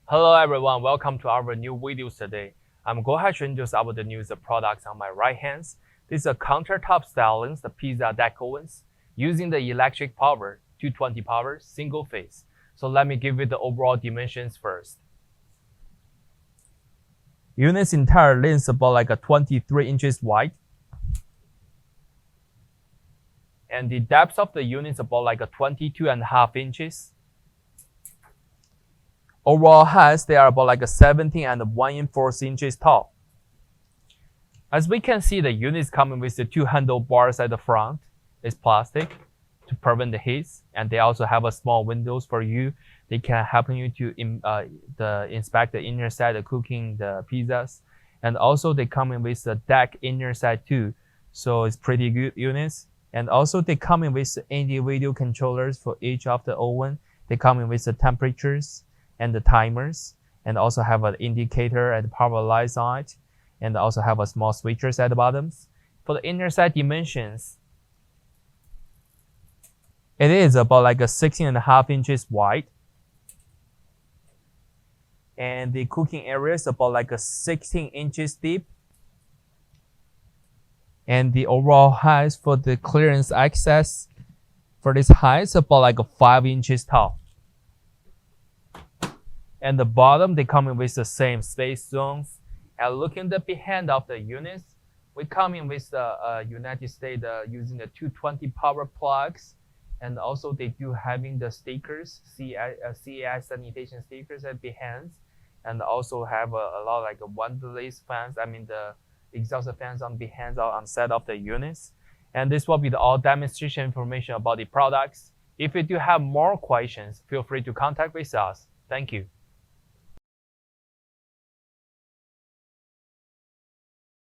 Hello everyone, welcome to our new videos today. I'm going to introduce our the newest products on my right hand. This is a countertop stylings, the pizza deck ovens, using the electric power, 220 power, single phase. So let me give you the overall dimensions first. Unit's entire length is about like a 23 inches wide. And the depth of the unit is about like a 22.5 inches. Overall height, they are about like a 17 and 1 inches tall. As we can see, the unit is coming with the two handlebars at the front. It's plastic to prevent the heat, and they also have a small windows for you. They can help you to inspect the inner side of cooking the pizzas, and also they come in with the deck inner side too. So it's pretty good units. And also they come in with the individual controllers for each of the oven. They come in with the temperatures and the timers, and also have an indicator and power lights on it, and also have a small switchers at the bottoms. For the inner side dimensions, it is about like a 16.5 inches wide, and the cooking area is about like a 16 inches deep, and the overall height for the clearance access for this height is about like a 5 inches tall. And the bottom, they come in with the same space zones. And looking at the behind of the units, we come in with the United States using the 220 power plugs. And also they do having the stickers, CAI sanitation stickers at behind. And also have a lot like a windlass fans, the exhaust fans on behind or on side of the units. And this will be the all demonstration information about the products. If you do have more questions, feel free to contact with us. Thank you.